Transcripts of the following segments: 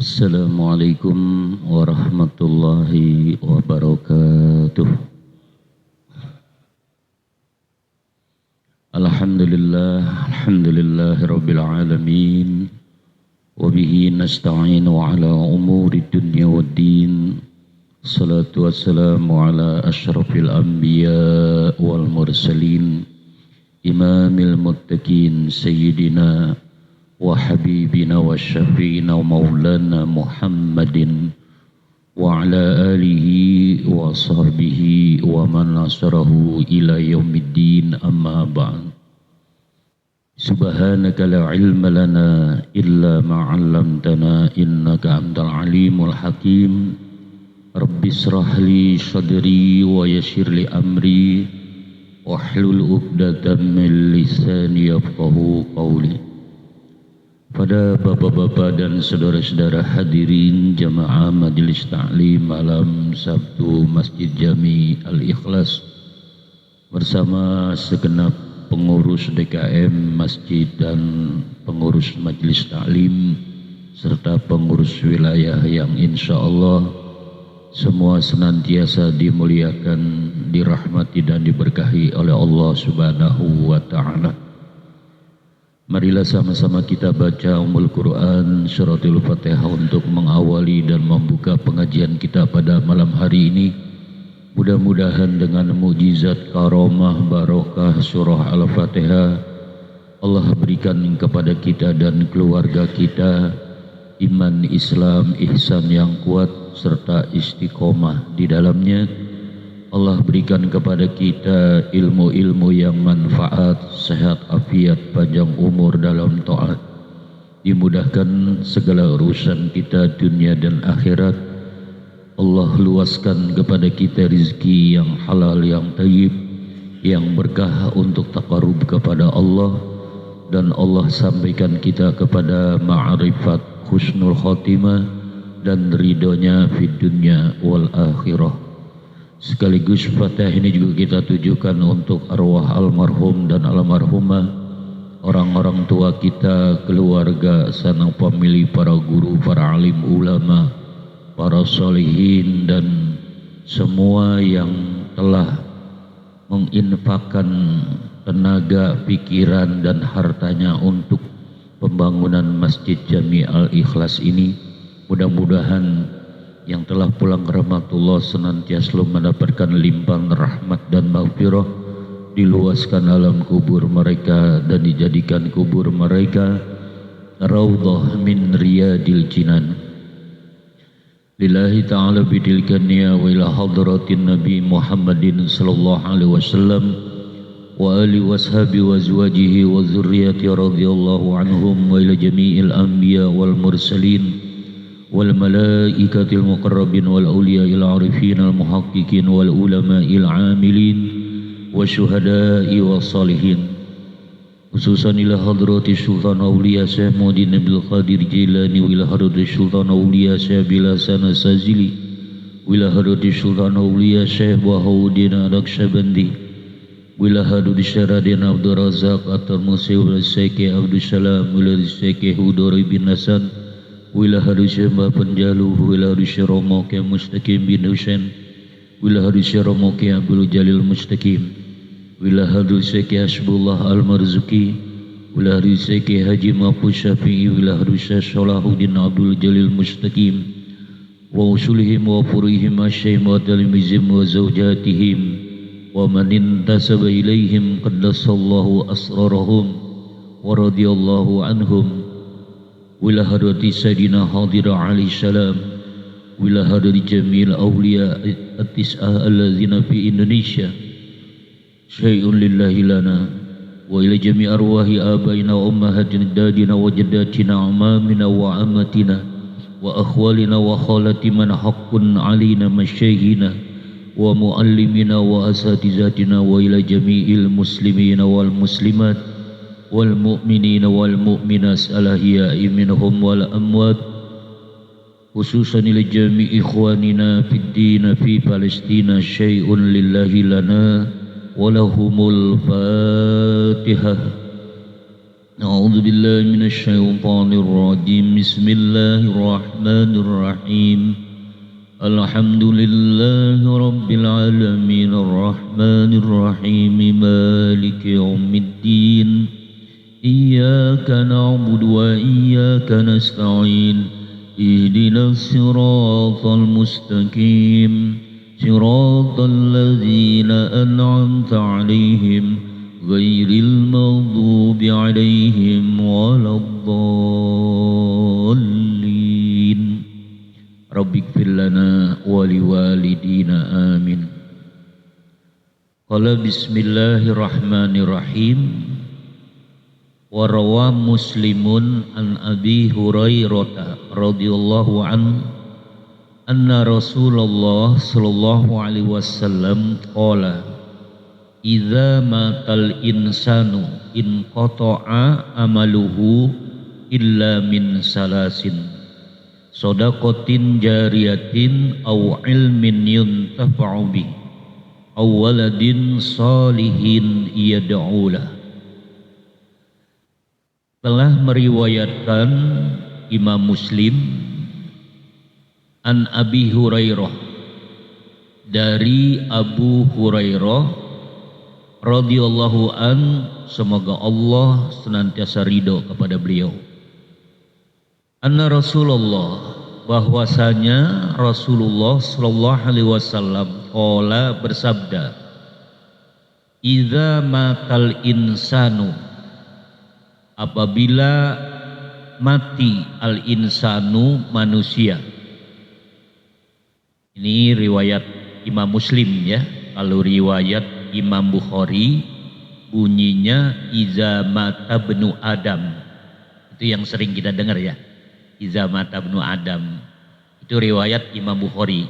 Assalamualaikum warahmatullahi wabarakatuh. Alhamdulillahi rabbil alamin. Wabihi nasta'inu ala umuri dunya waddin. Salatu wassalamu ala ashrafil anbiya wal mursalin. Imamil muttaqin sayyidina wa habibina wa syafi'ina wa maulana Muhammadin wa ala alihi wa sahbihi wa man nasarahu ila yaumiddin, amma ba'd. Subhanaka la ilma lana illa ma 'allamtana innaka antal alimul hakim. Rabbi israh li sadri wa yassir li amri wahlul 'uqdatam min lisani yafqahu qawli. Pada bapak-bapak dan saudara-saudara hadirin jamaah majelis ta'lim malam Sabtu Masjid Jami Al-Ikhlas bersama segenap pengurus DKM Masjid dan pengurus majelis ta'lim serta pengurus wilayah yang insya Allah semua senantiasa dimuliakan, dirahmati dan diberkahi oleh Allah Subhanahu wa ta'ala. Marilah sama-sama kita baca Ummul Quran Suratul Fatihah untuk mengawali dan membuka pengajian kita pada malam hari ini. Mudah-mudahan dengan mukjizat karamah barokah surah Al-Fatihah Allah berikan kepada kita dan keluarga kita iman, Islam, ihsan yang kuat serta istiqomah di dalamnya. Allah berikan kepada kita ilmu-ilmu yang manfaat, sehat afiat, panjang umur dalam taat. Dimudahkan segala urusan kita dunia dan akhirat. Allah luaskan kepada kita rizki yang halal, yang thayyib, yang berkah untuk taqarrub kepada Allah. Dan Allah sampaikan kita kepada ma'rifat husnul khotimah dan ridhonya fid dunya wal akhirah. Sekaligus Fatihah ini juga kita tujukan untuk arwah almarhum dan almarhumah, orang-orang tua kita, keluarga, sanak famili, para guru, para alim ulama, para solihin dan semua yang telah menginfakkan tenaga, pikiran dan hartanya untuk pembangunan Masjid Jami Al-Ikhlas ini. Mudah-mudahan yang telah pulang ke rahmatullah senantiasa mendapatkan limpahan rahmat dan maghfirah, diluaskan alam kubur mereka dan dijadikan kubur mereka raudhah min riyadil jinan. Lillahi ta'ala bidilkan niya wa ila hadratin Nabi Muhammadin sallallahu alaihi wasallam wa ali washabi wa azwajihi wa zurriyati radhiyallahu anhum wa ila jami'il anbiya wal mursalin wal malaikatil muqarrabin wal awliya'il arifin al muhaqqiqin wal ulama'il amilin wa syuhada'i wa salihin, khususan ila hadrati sultan awliya Syekh Muhyiddin Abdul Qadir Jilani wa ila hadrati sultan awliya Syekh Bilasan Sazili wa ila hadrati sultan awliya Syekh Bahaudin Naqsyabandi wa ila hadrati Syaradin Abdul Razak At-Tarmusi wa Syekh Abdul Salam wa ila Syekh Hudari bin Hasan wila harusya Mbah Penjalu, wila harusya Romo Ki Mustaqim bin Husain, wila harusya Romo Ki Abdul Jalil Mustaqim, wila harusya Ki Hasbullah Al-Marzuki, wila harusya Ki Haji Mahfuz Syafi'i, wila harusya Salahuddin Abdul Jalil Mustaqim, wa usulihim wa furihim asyayim wa talimizim wa zawjatihim wa man intasaba ilaihim qaddasallahu asrarahum wa radiyallahu anhum. Wila hadrati Sayyidina Hadira alaihi salam, wila hadrati jamil awliya at-tis'ah allazina fi Indonesia syai'un lillahi lana wa ila jami' arwahi abaina wa ummahatina dadina wa jaddatina amamina wa amatina wa akhwalina wa khalati man haqqun alina masyaykhina wa muallimina wa asatizatina wa ila jami'il muslimina wal muslimat wal mu'minina wal mu'minat al-ahya'i minhum wal amwat, khususan ila jami'i ikhwanina fid din fi Palestina syai'un lillahi lana wa lahumul fatihah. أعوذ بالله من الشيطان الرجيم بسم الله الرحمن الرحيم الحمد لله رب العالمين الرحمن الرحيم مالك يوم الدين إياك نعبد وإياك نستعين اهدنا الصراط المستقيم صراط الذين أنعمت عليهم غير المغضوب عليهم ولا الضالين رب اغفر لنا ولوالدينا آمين. قال بسم الله الرحمن الرحيم وروى مسلم عن أبي هريرة رضي الله عنه أن رسول الله صلى الله عليه وسلم قال idza matal insanu in qata'a amaluhu illa min salasin shadaqatin jariyatin aw ilmin yuntafa'u bi aw waladin salihin yad'ulah. Telah meriwayatkan Imam Muslim an Abi Hurairah dari Abu Hurairah radhiyallahu an, semoga Allah senantiasa ridho kepada beliau. Anna Rasulullah, bahwasanya Rasulullah sallallahu alaihi wasallam qala bersabda, idza matal insanu, apabila mati al insanu manusia. Ini riwayat Imam Muslim ya. Kalau riwayat Imam Bukhari bunyinya iza mata benu Adam. Itu yang sering kita dengar ya, iza mata benu Adam. Itu riwayat Imam Bukhari.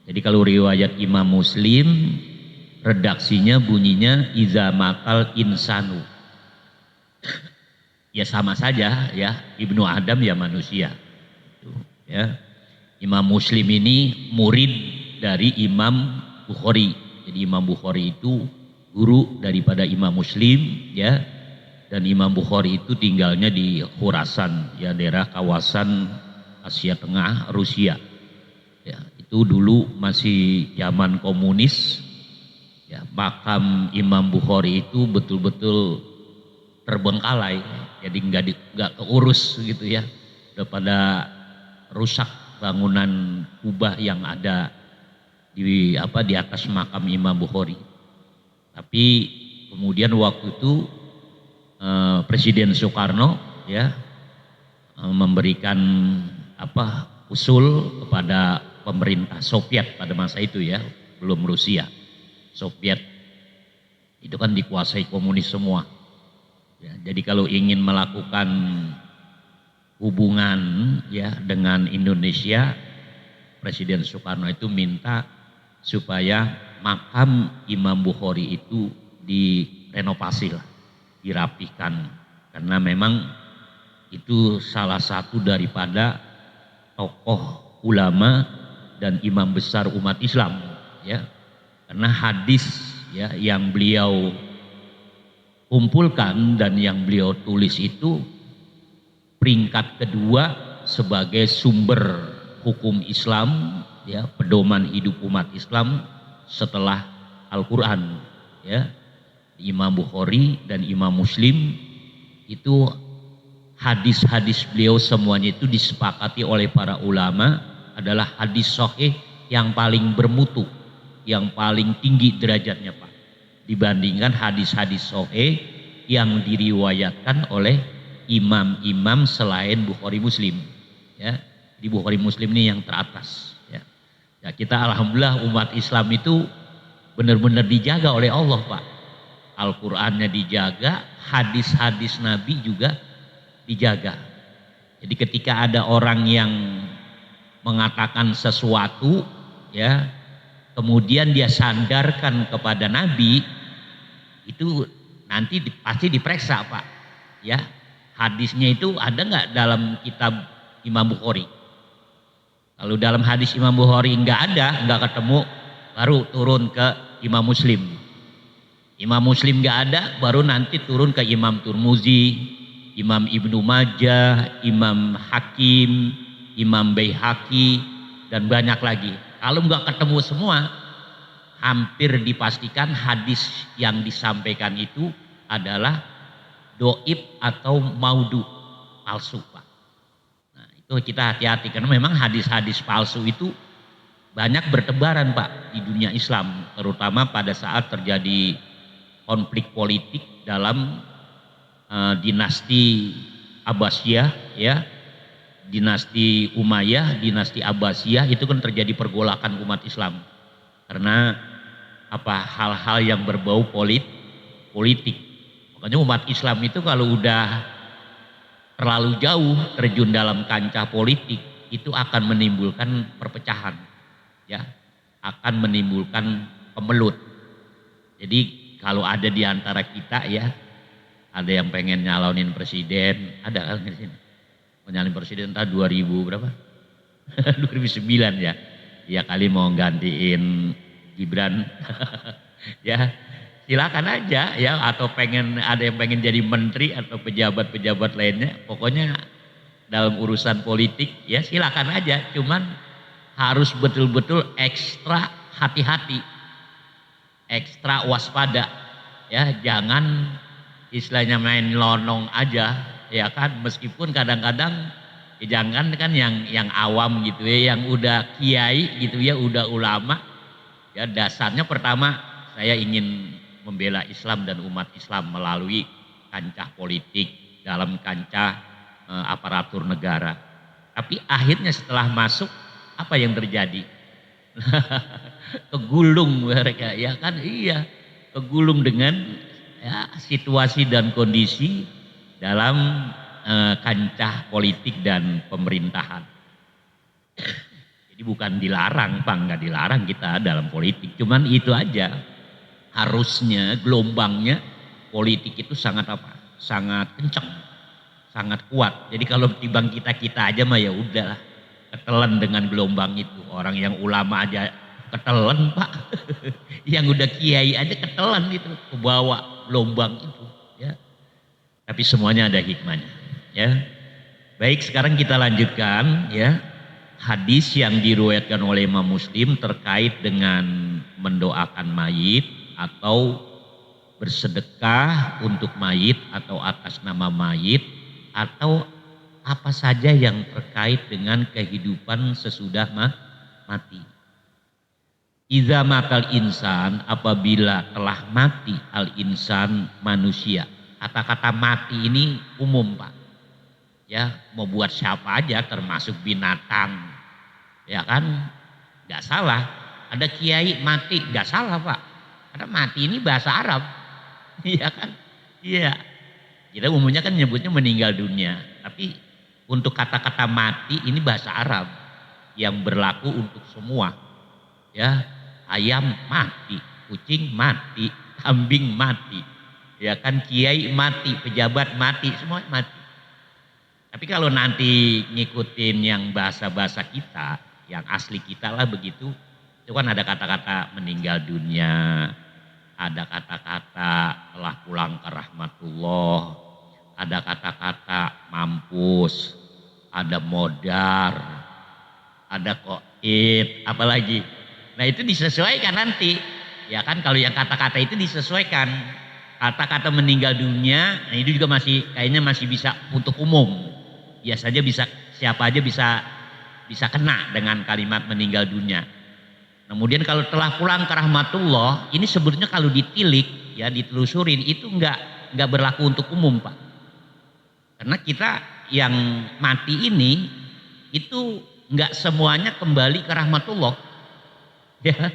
Jadi kalau riwayat Imam Muslim redaksinya bunyinya iza matal insanu. Ya sama saja ya, Ibnu Adam ya manusia. Ya. Imam Muslim ini murid dari Imam Bukhari. Jadi Imam Bukhari itu guru daripada Imam Muslim ya, dan Imam Bukhari itu tinggalnya di Khurasan ya, daerah kawasan Asia Tengah Rusia ya. Itu dulu masih zaman komunis ya. Makam Imam Bukhari itu betul-betul terbengkalai, jadi nggak keurus gitu ya, udah pada rusak bangunan kubah yang ada di atas makam Imam Bukhari. Tapi kemudian waktu itu Presiden Soekarno ya memberikan usul kepada pemerintah Soviet pada masa itu ya, belum Rusia. Soviet itu kan dikuasai komunis semua. Ya, jadi kalau ingin melakukan hubungan ya dengan Indonesia, Presiden Soekarno itu minta supaya makam Imam Bukhari itu direnovasi lah, dirapikan, karena memang itu salah satu daripada tokoh ulama dan imam besar umat Islam ya, karena hadis ya yang beliau kumpulkan dan yang beliau tulis itu peringkat kedua sebagai sumber hukum Islam ya, pedoman hidup umat Islam setelah Al-Quran ya. Imam Bukhari dan Imam Muslim itu hadis-hadis beliau semuanya itu disepakati oleh para ulama adalah hadis sahih yang paling bermutu, yang paling tinggi derajatnya Pak, dibandingkan hadis-hadis sahih yang diriwayatkan oleh imam-imam selain Bukhari Muslim ya. Di Bukhari Muslim ini yang teratas ya. Ya kita alhamdulillah umat Islam itu benar-benar dijaga oleh Allah Pak. Al-Qur'annya dijaga, hadis-hadis Nabi juga dijaga. Jadi ketika ada orang yang mengatakan sesuatu ya, kemudian dia sandarkan kepada Nabi, itu nanti pasti diperiksa Pak ya. Hadisnya itu ada nggak dalam kitab Imam Bukhari? Kalau dalam hadis Imam Bukhari nggak ada, nggak ketemu, baru turun ke Imam Muslim. Imam Muslim gak ada, baru nanti turun ke Imam Turmuzi, Imam Ibnu Majah, Imam Hakim, Imam Baihaqi, dan banyak lagi. Kalau nggak ketemu semua, hampir dipastikan hadis yang disampaikan itu adalah doib atau maudu, palsu Pak. Nah, itu kita hati-hati karena memang hadis-hadis palsu itu banyak bertebaran Pak di dunia Islam, terutama pada saat terjadi konflik politik dalam dinasti Abbasiyah, ya, dinasti Umayyah, dinasti Abbasiyah, itu kan terjadi pergolakan umat Islam karena hal-hal yang berbau politik. Makanya umat Islam itu kalau udah terlalu jauh terjun dalam kancah politik itu akan menimbulkan perpecahan, ya, akan menimbulkan kemelut. Jadi kalau ada di antara kita, ya, ada yang pengen nyalonin presiden, ada kan di sini. Nyalonin presiden entah 2000 berapa? 2009 ya. Ya kali mau gantiin Gibran. Ya, silakan aja ya, atau ada yang pengen jadi menteri atau pejabat-pejabat lainnya. Pokoknya dalam urusan politik ya silakan aja, cuman harus betul-betul ekstra hati-hati. Ekstra waspada. Ya, jangan istilahnya main lonong aja, ya kan, meskipun kadang-kadang ya jangan kan yang awam gitu ya, yang udah kiai gitu ya, udah ulama ya, dasarnya pertama saya ingin membela Islam dan umat Islam melalui kancah politik, dalam kancah aparatur negara. Tapi akhirnya setelah masuk apa yang terjadi? Kegulung mereka, ya kan, iya, kegulung dengan ya, situasi dan kondisi dalam kancah politik dan pemerintahan. Jadi bukan dilarang Pak, nggak dilarang kita dalam politik, cuman itu aja, harusnya gelombangnya politik itu sangat sangat kencang, sangat kuat. Jadi kalau timbang kita aja mah ya udahlah, ketelan dengan gelombang itu. Orang yang ulama aja ketelan Pak, yang udah kiai aja ketelan itu, kebawa gelombang itu, ya. Tapi semuanya ada hikmahnya, ya. Baik, sekarang kita lanjutkan, ya, hadis yang diriwayatkan oleh Imam Muslim terkait dengan mendoakan mayit atau bersedekah untuk mayit atau atas nama mayit atau apa saja yang terkait dengan kehidupan sesudah mati. Iza matal insan, apabila telah mati al insan, manusia. Kata-kata mati ini umum Pak, ya, mau buat siapa aja termasuk binatang, ya kan, nggak salah. Ada kiai mati nggak salah Pak, karena mati ini bahasa Arab. Iya kan, iya, kita umumnya kan nyebutnya meninggal dunia, tapi untuk kata-kata mati ini bahasa Arab yang berlaku untuk semua, ya. Ayam mati, kucing mati, kambing mati, ya kan, kiai mati, pejabat mati, semua mati. Tapi kalau nanti ngikutin yang bahasa-bahasa kita, yang asli kita lah begitu, itu kan ada kata-kata meninggal dunia, ada kata-kata telah pulang ke rahmatullah, ada kata-kata mampus, ada modar, ada koit, apalagi. Nah itu disesuaikan nanti, ya kan, kalau yang kata-kata itu disesuaikan. Kata-kata meninggal dunia, nah itu juga kayaknya masih bisa untuk umum. Biasanya bisa, siapa aja bisa kena dengan kalimat meninggal dunia. Kemudian kalau telah pulang ke rahmatullah, ini sebetulnya kalau ditilik, ya, ditelusurin, itu enggak berlaku untuk umum Pak. Karena kita yang mati ini itu enggak semuanya kembali ke rahmatullah. Ya.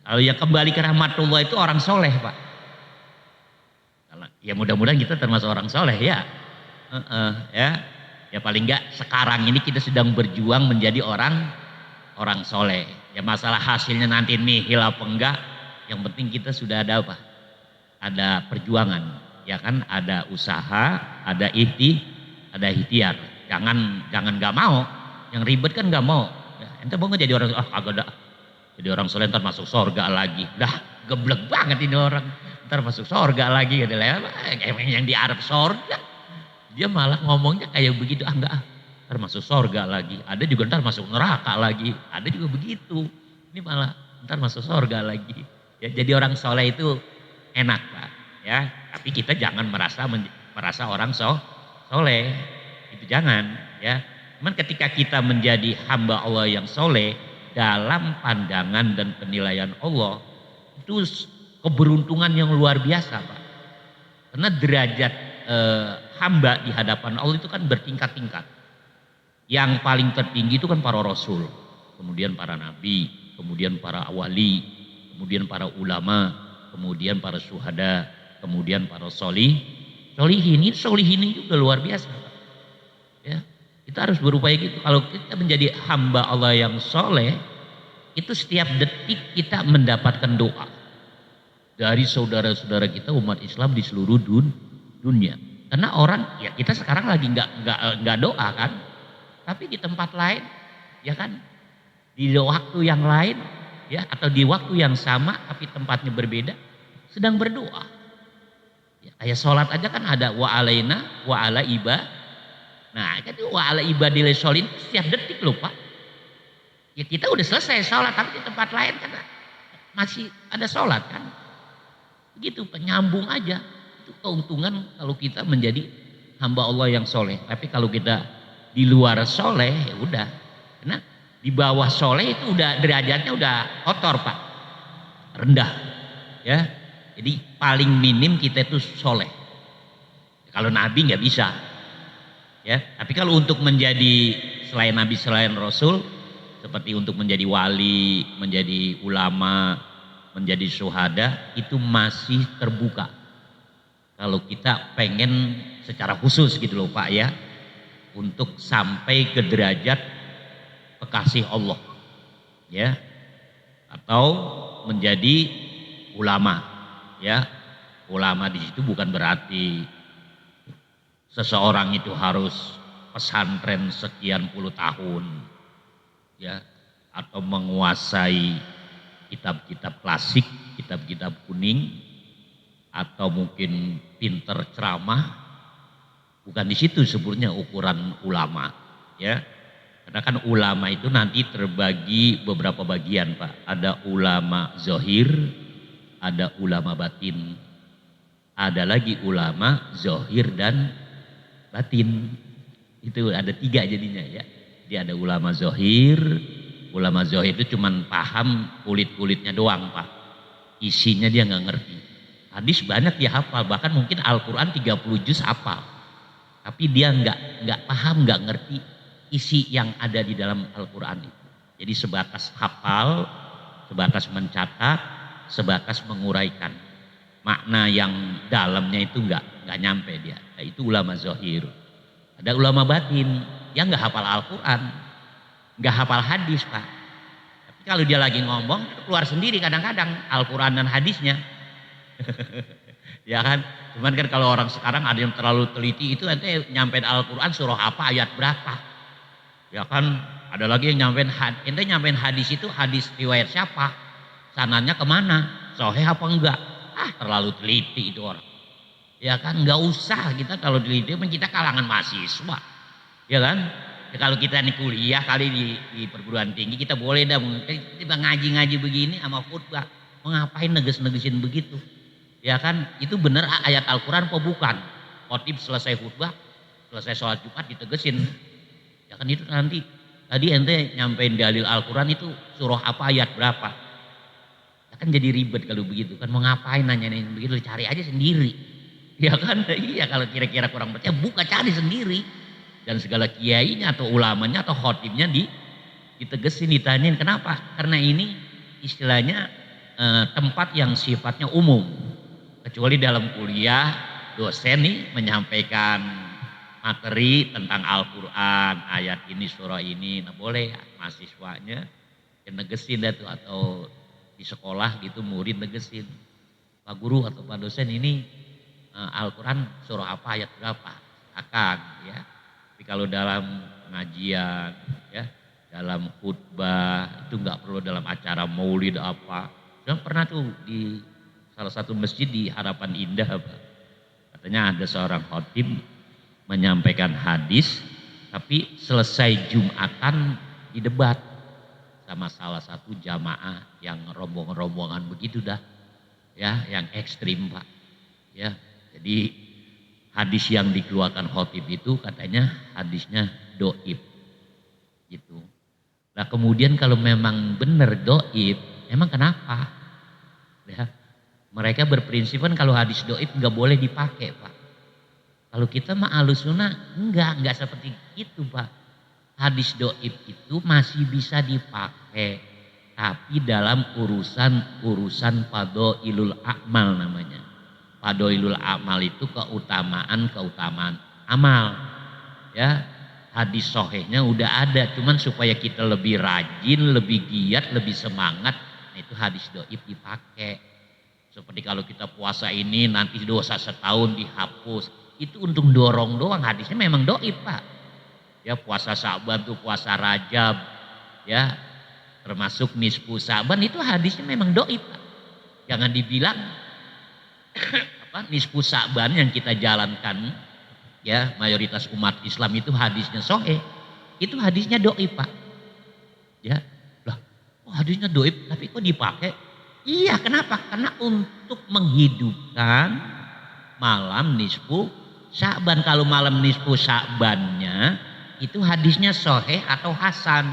Kalau yang kembali ke rahmatullah itu orang soleh Pak. Ya mudah-mudahan kita termasuk orang soleh, ya. Ya paling enggak sekarang ini kita sedang berjuang menjadi orang soleh. Ya masalah hasilnya nanti nihil apa enggak, yang penting kita sudah ada apa? Ada perjuangan, ya kan, ada usaha, ada ikhtiar. Jangan enggak mau, yang ribet kan enggak mau. Ente mau jadi orang, kagak dah, jadi orang soleh ntar masuk sorga lagi. Dah geblek banget ini orang. Ntar masuk sorga lagi. Emang yang di Arab sorga. Dia malah ngomongnya kayak begitu. Enggak, ntar masuk sorga lagi. Ada juga ntar masuk neraka lagi. Ada juga begitu. Ini malah ntar masuk sorga lagi. Ya, jadi orang soleh itu enak Pak. Ya, tapi kita jangan merasa orang soleh. Itu jangan. Ya, cuman ketika kita menjadi hamba Allah yang soleh, dalam pandangan dan penilaian Allah, itu keberuntungan yang luar biasa Pak. Karena derajat hamba di hadapan Allah itu kan bertingkat-tingkat. Yang paling tertinggi itu kan para rasul, kemudian para nabi, kemudian para wali, kemudian para ulama, kemudian para syuhada, kemudian para solihin. Ini solihin juga luar biasa Pak. Ya, kita harus berupaya gitu. Kalau kita menjadi hamba Allah yang soleh, itu setiap detik kita mendapatkan doa dari saudara-saudara kita umat Islam di seluruh dunia. Karena orang, ya kita sekarang lagi nggak doa kan, tapi di tempat lain, ya kan, di waktu yang lain, ya atau di waktu yang sama tapi tempatnya berbeda, sedang berdoa. Ya, kayak sholat aja kan ada wa alaina wa ala iba. Nah, kan wa ala ibadil sholin setiap detik loh Pak. Ya kita udah selesai sholat, tapi di tempat lain kan masih ada sholat kan. Begitu penyambung aja. Itu keuntungan kalau kita menjadi hamba Allah yang soleh. Tapi kalau kita di luar soleh, ya udah. Karena di bawah soleh itu udah derajatnya udah kotor Pak. Rendah. Ya. Jadi paling minim kita itu soleh. Kalau Nabi nggak bisa. Ya. Tapi kalau untuk menjadi selain Nabi, selain Rasul, seperti untuk menjadi wali, menjadi ulama, menjadi syuhada, itu masih terbuka. Kalau kita pengen secara khusus gitu loh Pak ya, untuk sampai ke derajat kekasih Allah, ya, atau menjadi ulama, ya. Ulama di situ bukan berarti seseorang itu harus pesantren sekian puluh tahun, ya, atau menguasai kitab-kitab klasik, kitab-kitab kuning, atau mungkin pinter ceramah. Bukan di situ sebenarnya ukuran ulama, ya. Karena kan ulama itu nanti terbagi beberapa bagian Pak. Ada ulama zohir, ada ulama batin, ada lagi ulama zohir dan batin. Itu ada 3 jadinya ya. Dia ada ulama zohir. Ulama zohir itu cuman paham kulit-kulitnya doang Pak. Isinya dia nggak ngerti. Hadis banyak dia hafal, bahkan mungkin Al-Quran 30 juz hafal. Tapi dia nggak paham, nggak ngerti isi yang ada di dalam Al-Quran itu. Jadi sebatas hafal, sebatas mencatat, sebatas menguraikan. Makna yang dalamnya itu nggak nyampe dia. Nah, itu ulama zohir. Ada ulama batin, dia nggak hafal Al-Quran, nggak hafal hadis Pak. Tapi kalau dia lagi ngomong, keluar sendiri kadang-kadang Al-Quran dan hadisnya. Ya kan, cuman kan kalau orang sekarang ada yang terlalu teliti, itu nanti nyampein Al-Quran surah apa, ayat berapa. Ya kan, ada lagi yang nyampein hadis itu hadis riwayat siapa, sanadnya kemana, sahih apa enggak. Terlalu teliti itu orang. Ya kan, nggak usah kita kalau teliti, kita kalangan mahasiswa. Ya kan, ya kalau kita nih kuliah kali di perguruan tinggi, kita boleh dah kita ngaji-ngaji begini sama khutbah, mau ngapain neges-negesin begitu. Ya kan, itu benar ayat Al-Quran apa bukan? Khotib selesai khutbah, selesai sholat Jumat ditegesin. Ya kan, itu nanti tadi ente nyampein dalil Al-Quran itu surah apa ayat berapa. Ya kan jadi ribet kalau begitu kan, mau ngapain nanyain begitu, cari aja sendiri. Ya kan, iya kalau kira-kira kurang percaya buka cari sendiri. Dan segala kiainya atau ulamanya atau khotibnya ditegesin, ditanyain kenapa? Karena ini istilahnya tempat yang sifatnya umum. Kecuali dalam kuliah dosen nih menyampaikan materi tentang Al-Quran, ayat ini, surah ini, nah boleh mahasiswanya yang negesin dah tuh, atau di sekolah gitu murid negesin, Pak Guru atau Pak dosen ini Al-Quran surah apa ayat berapa, akan ya. Tapi kalau dalam pengajian ya, dalam khutbah itu nggak perlu dalam acara maulid apa Dan pernah tuh di salah satu masjid di Harapan Indah, Pak. Katanya ada seorang khotib menyampaikan hadis, tapi selesai Jumatan didebat sama salah satu jamaah yang rombongan-rombongan begitu dah, ya, yang ekstrim Pak. Ya, jadi hadis yang dikeluarkan khotib itu katanya hadisnya doib, gitu. Nah kemudian kalau memang benar doib, emang kenapa? Ya, mereka berprinsip kan kalau hadis doib nggak boleh dipakai Pak. Kalau kita mah Ahlussunnah enggak seperti itu Pak. Hadis doib itu masih bisa dipakai, tapi dalam urusan fadhailul a'mal namanya. Fadhailul a'mal itu keutamaan amal. Ya, hadis sahihnya udah ada, cuman supaya kita lebih rajin, lebih giat, lebih semangat, nah itu hadis doib dipakai. Seperti kalau kita puasa ini nanti dosa setahun dihapus, itu untuk dorong doang, hadisnya memang doib Pak. Ya, puasa Sa'ban tuh puasa Rajab, ya, termasuk nisfu Sa'ban itu hadisnya memang doib Pak. Jangan dibilang nisfu Sa'ban yang kita jalankan, ya, mayoritas umat Islam itu hadisnya sahih, itu hadisnya doib Pak. Ya, lah, hadisnya doib tapi kok dipakai? Iya, kenapa? Karena untuk menghidupkan malam nisfu Sa'ban. Kalau malam nisfu Sa'bannya itu hadisnya sahih atau hasan,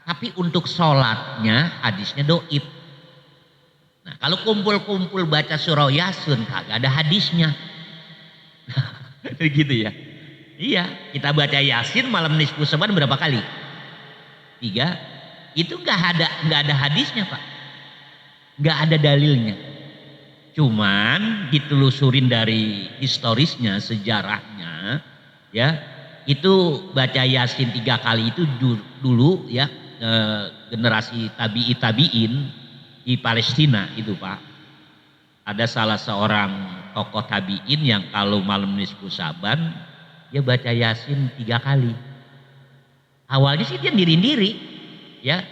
tapi untuk sholatnya hadisnya doib. Nah kalau kumpul-kumpul baca surah Yasin kagak ada hadisnya. Gitu ya. Iya, kita baca Yasin malam nisfu Sa'ban berapa kali? 3. Itu nggak ada hadisnya Pak. Nggak ada dalilnya. Cuman ditelusurin dari historisnya, sejarahnya, ya, itu baca Yasin 3 kali itu dulu ya, generasi tabi'in di Palestina itu Pak. Ada salah seorang tokoh tabi'in yang kalau malam nisfu Sa'ban dia baca Yasin 3 kali. Awalnya sih dia diri-diri, ya.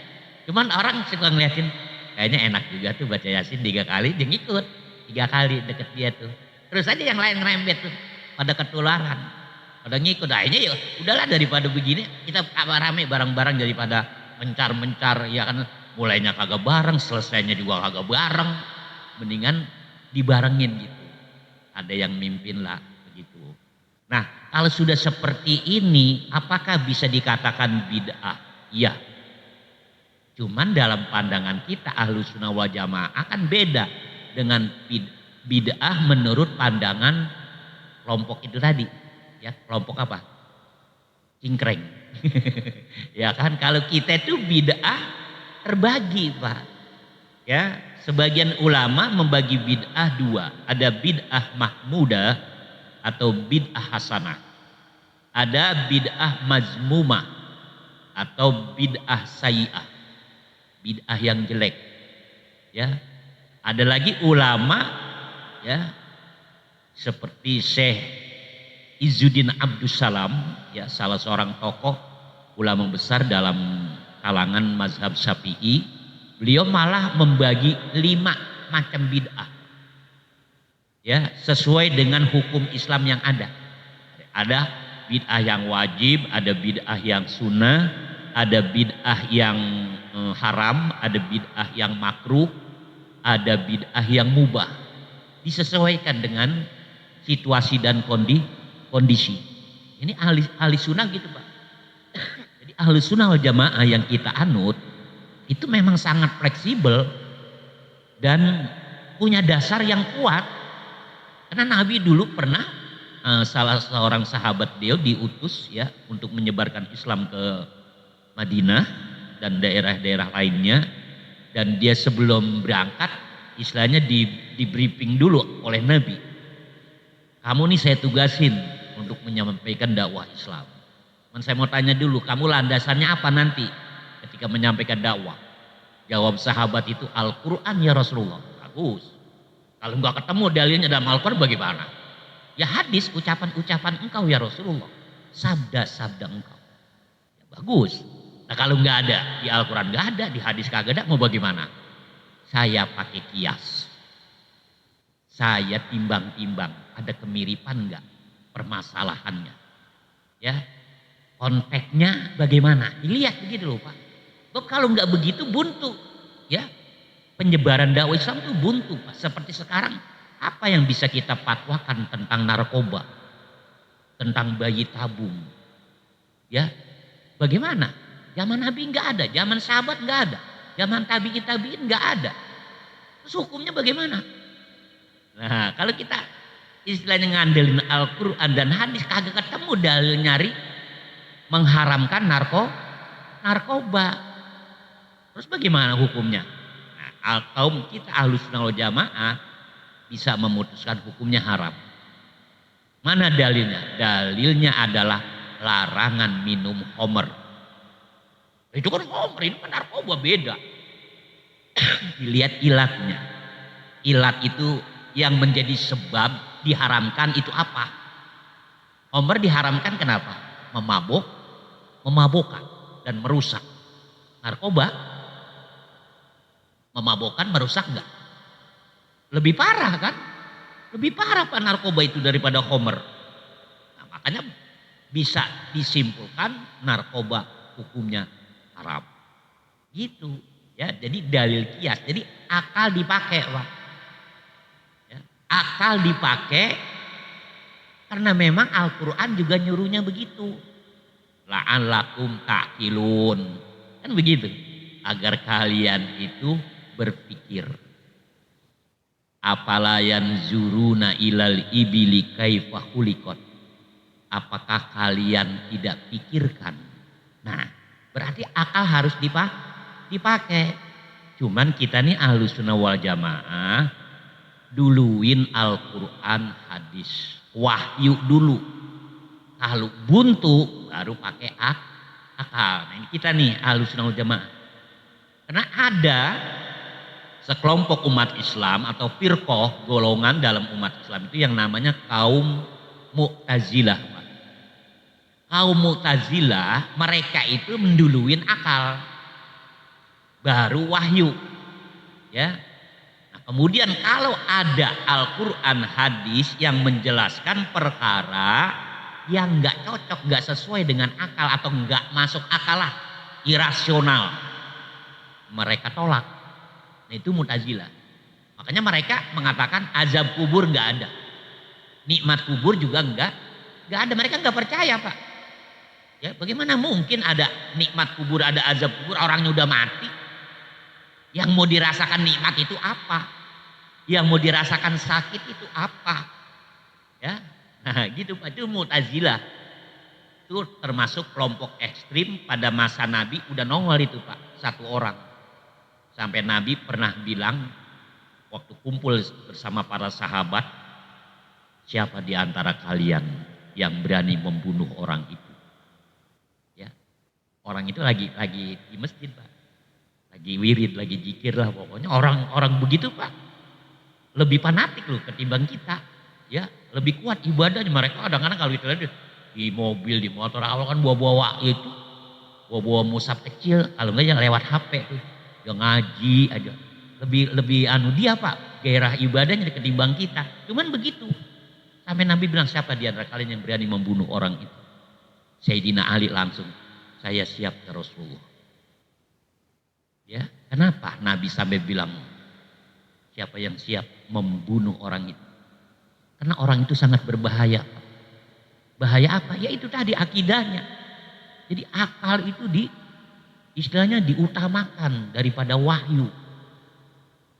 Cuman orang suka ngeliatin, kayaknya enak juga tuh baca Yasin 3 kali, dia ngikut 3 kali deket dia tuh. Terus aja yang lain ngerembet tuh, pada ketularan, pada ngikut. Akhirnya ya udahlah, daripada begini kita rame bareng-bareng daripada mencar-mencar, ya kan, mulainya kagak bareng, selesainya juga kagak bareng, mendingan dibarengin gitu. Ada yang mimpin lah begitu. Nah kalau sudah seperti ini, apakah bisa dikatakan bid'ah? Iya. Cuman dalam pandangan kita Ahlussunnah wal Jamaah kan beda dengan bid'ah menurut pandangan kelompok itu tadi. Ya, kelompok apa? Cingkreng. Ya kan, kalau kita itu bid'ah terbagi Pak. Ya, sebagian ulama membagi bid'ah 2. Ada bid'ah mahmudah atau bid'ah hasanah. Ada bid'ah mazmumah atau bid'ah sayyi'ah. Bid'ah yang jelek, ya. Ada lagi ulama, ya, seperti Syekh Izzuddin Abdussalam, ya, salah seorang tokoh ulama besar dalam kalangan mazhab Syafi'i. Beliau malah membagi 5 macam bid'ah, ya, sesuai dengan hukum Islam yang ada. Ada bid'ah yang wajib, ada bid'ah yang sunnah, ada bid'ah yang haram, ada bid'ah yang makruh, ada bid'ah yang mubah. Disesuaikan dengan situasi dan kondisi. Ini ahli sunnah gitu Pak. Jadi ahli sunnah wal Jamaah yang kita anut itu memang sangat fleksibel dan punya dasar yang kuat. Karena Nabi dulu pernah salah seorang sahabat dia diutus, ya, untuk menyebarkan Islam ke Madinah dan daerah-daerah lainnya, dan dia sebelum berangkat istilahnya di briefing dulu oleh Nabi. Kamu nih saya tugasin untuk menyampaikan dakwah Islam. Dan saya mau tanya dulu, kamu landasannya apa nanti ketika menyampaikan dakwah? Jawab sahabat itu, Al-Quran ya Rasulullah. Bagus. Kalau nggak ketemu dalilnya dalam Al-Quran bagaimana? Ya hadis, ucapan-ucapan engkau ya Rasulullah, sabda-sabda engkau. Ya, bagus. Nah kalau nggak ada di Al-Quran, nggak ada di hadis, kagak ada, mau bagaimana? saya pakai kias, saya timbang-timbang, ada kemiripan enggak permasalahannya, ya konteksnya bagaimana, dilihat begitu loh Pak. Kalau nggak begitu buntu, ya penyebaran dakwah Islam itu buntu Pak. Seperti sekarang, apa yang bisa kita fatwakan tentang narkoba, tentang bayi tabung, ya bagaimana? Zaman Nabi nggak ada, zaman sahabat nggak ada, zaman tabiin nggak ada. Terus hukumnya bagaimana? Nah kalau kita istilahnya ngandelin Al-Quran dan hadis, kagak ketemu dalil nyari mengharamkan narkoba. Terus bagaimana hukumnya? Nah, atau kita Ahlus Sunnah wal Jamaah bisa memutuskan hukumnya haram. Mana dalilnya? Dalilnya adalah larangan minum homer. Itu kan homer, ini kan narkoba, beda. Dilihat ilatnya. Ilat itu yang menjadi sebab diharamkan itu apa? Homer diharamkan kenapa? Memabukkan dan merusak. Narkoba memabukkan, merusak enggak? Lebih parah kan? Lebih parah Pak narkoba itu daripada homer. Nah, makanya bisa disimpulkan narkoba hukumnya haram. Gitu ya. Jadi dalil kias. Jadi akal dipakai Pak. Ya, akal dipakai karena memang Al-Quran juga nyuruhnya begitu. La'allakum ta'qilun. Kan begitu. Agar kalian itu berpikir. Apala yanzuruna ilal ibili kaifa khuliqat. Apakah kalian tidak pikirkan? Nah, berarti akal harus dipakai. Cuman kita nih Ahlus Sunnah wal Jamaah duluin Al-Quran, hadis, wahyu dulu. Kalau buntu baru pakai akal. Nah, ini kita nih Ahlus Sunnah wal Jamaah. Karena ada sekelompok umat Islam atau firqah, golongan dalam umat Islam itu yang namanya kaum Mu'tazilah. Kaum Mu'tazilah mereka itu menduluin akal baru wahyu, ya. Nah, kemudian kalau ada Al-Quran, hadis yang menjelaskan perkara yang nggak cocok, nggak sesuai dengan akal atau nggak masuk akal lah, irasional, mereka tolak. Nah, itu Mu'tazilah. Makanya mereka mengatakan azab kubur nggak ada, nikmat kubur juga nggak ada. Mereka nggak percaya Pak. Ya, bagaimana mungkin ada nikmat kubur, ada azab kubur, orangnya udah mati. Yang mau dirasakan nikmat itu apa? Yang mau dirasakan sakit itu apa? Ya, nah, gitu Pak. Itu Mu'tazilah. Itu termasuk kelompok ekstrim pada masa Nabi, udah nongol itu Pak, satu orang. Sampai Nabi pernah bilang waktu kumpul bersama para sahabat, siapa di antara kalian yang berani membunuh orang itu? Ya, orang itu lagi di masjid Pak, lagi wirid, lagi zikir lah pokoknya. Orang begitu Pak lebih fanatik loh ketimbang kita. Ya, lebih kuat ibadahnya. Mereka kadang-kadang kalau kita lihat di mobil, di motor, awal kan bawa itu, bawa mushaf kecil, kalau enggak yang lewat HP tuh. Yang ngaji aja, lebih dia Pak gairah ibadahnya ketimbang kita. Cuman begitu, sampai Nabi bilang siapa di antara kalian yang berani membunuh orang itu? Sayyidina Ali langsung, saya siap ke Rasulullah. Ya, kenapa Nabi sampai bilang siapa yang siap membunuh orang itu? Karena orang itu sangat berbahaya. Bahaya apa? Ya itu tadi akidahnya. Jadi akal itu istilahnya diutamakan daripada wahyu.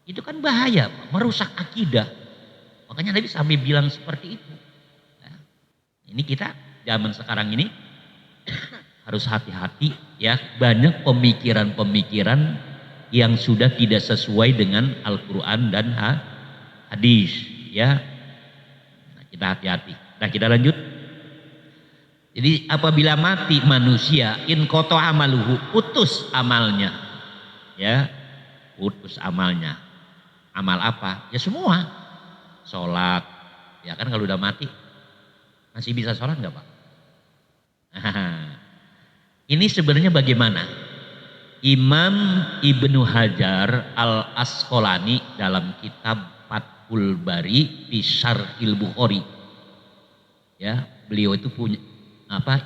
Itu kan bahaya, merusak akidah. Makanya Nabi sampai bilang seperti itu. Nah, ini kita zaman sekarang ini harus hati-hati ya. Banyak pemikiran-pemikiran yang sudah tidak sesuai dengan Al-Quran dan hadis ya. Nah, kita hati-hati. Nah, kita lanjut. Jadi apabila mati manusia, in koto amaluhu, putus amalnya, ya, putus amalnya. Amal apa? Ya semua. Sholat, ya kan kalau udah mati masih bisa sholat nggak Pak? Ini sebenarnya bagaimana? Imam Ibnu Hajar Al-Asqalani dalam kitab Fathul Bari fi Syarhil Bukhari. Ya, beliau itu punya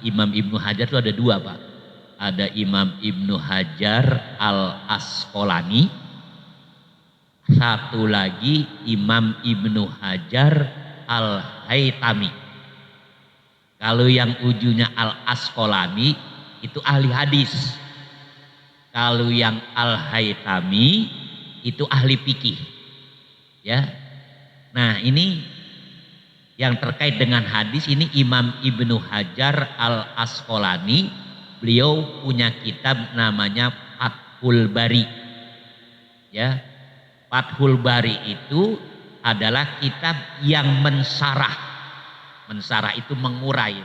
Imam Ibnu Hajar itu ada dua, Pak. Ada Imam Ibnu Hajar Al-Asqalani, satu lagi Imam Ibnu Hajar Al-Haytami. Kalau yang ujungnya Al-Asqalani itu ahli hadis. Kalau yang Al-Haytami itu ahli fikih. Ya. Nah, ini yang terkait dengan hadis ini Imam Ibnu Hajar Al-Asqalani, beliau punya kitab namanya Fathul Bari. Ya. Fathul Bari itu adalah kitab yang mensarah. Mensarah itu mengurai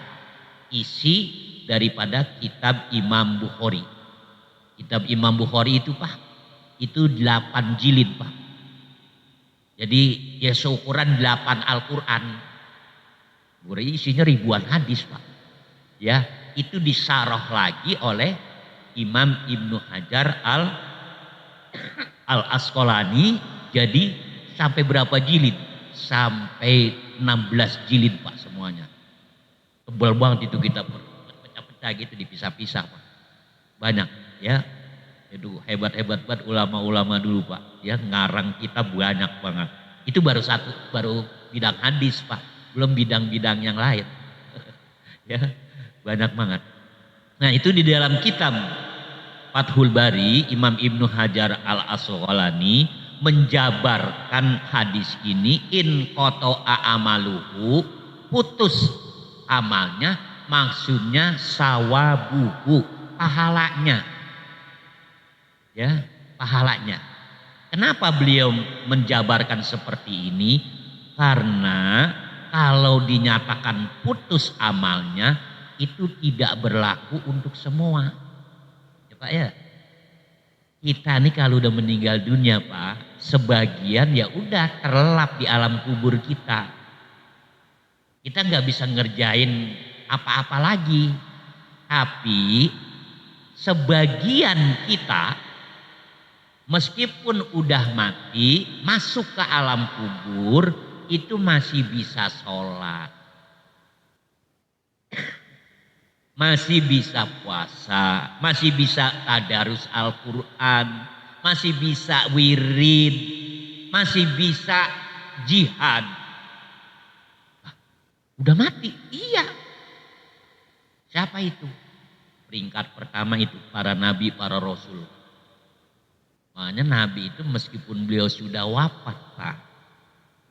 isi daripada kitab Imam Bukhari. Kitab Imam Bukhari itu, Pak, itu 8 jilid, Pak. Jadi ya seukuran 8 Al-Quran. Berarti isinya ribuan hadis, Pak. Ya, itu disarah lagi oleh Imam Ibnu Hajar Al-Asqalani. Jadi sampai berapa jilid? Sampai 16 jilid, Pak, semuanya. Tebal banget itu kitab, pecah-pecah gitu, dipisah-pisah, Pak. Banyak. Ya, itu hebat-hebat banget ulama-ulama dulu, Pak. Ya, ngarang kitab banyak banget. Itu baru bidang hadis, Pak. Belum bidang-bidang yang lain. Ya, banyak banget. Nah, itu di dalam kitab Fathul Bari, Imam Ibnu Hajar Al-Asqalani menjabarkan hadis ini, in qata'a amaluhu, putus amalnya, maksudnya sawabuhu, pahalanya. Ya, pahalanya. Kenapa beliau menjabarkan seperti ini? Karena kalau dinyatakan putus amalnya itu tidak berlaku untuk semua. Ya, Pak, ya. Kita nih kalau udah meninggal dunia, Pak, sebagian ya udah terlelap di alam kubur kita. Kita nggak bisa ngerjain apa-apa lagi. Tapi sebagian kita meskipun udah mati, masuk ke alam kubur, itu masih bisa sholat. Masih bisa puasa, masih bisa tadarus Al-Quran, masih bisa wirid, masih bisa jihad. Udah mati? Iya. Siapa itu? Peringkat pertama itu para nabi, para rasul. Makanya Nabi itu meskipun beliau sudah wafat, Pak,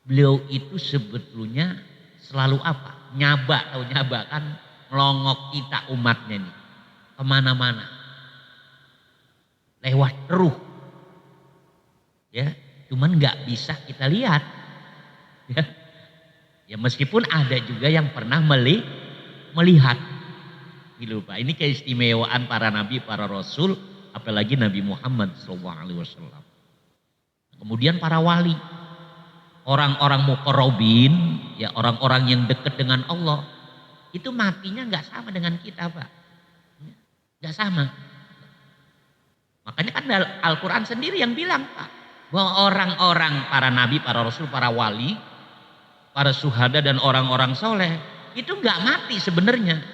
beliau itu sebetulnya selalu apa? Nyaba, tahu nyaba kan? Melongok kita umatnya nih kemana-mana, lewat ruh. Ya, cuman nggak bisa kita lihat. Ya, meskipun ada juga yang pernah melihat. Gitu, Pak. Ini keistimewaan para nabi, para rasul. Apalagi Nabi Muhammad SAW. Kemudian para wali, orang-orang muqarrabin, ya orang-orang yang dekat dengan Allah, itu matinya nggak sama dengan kita, Pak, nggak sama. Makanya kan Al-Quran sendiri yang bilang, Pak, bahwa orang-orang para nabi, para rasul, para wali, para syuhada dan orang-orang soleh itu nggak mati sebenarnya.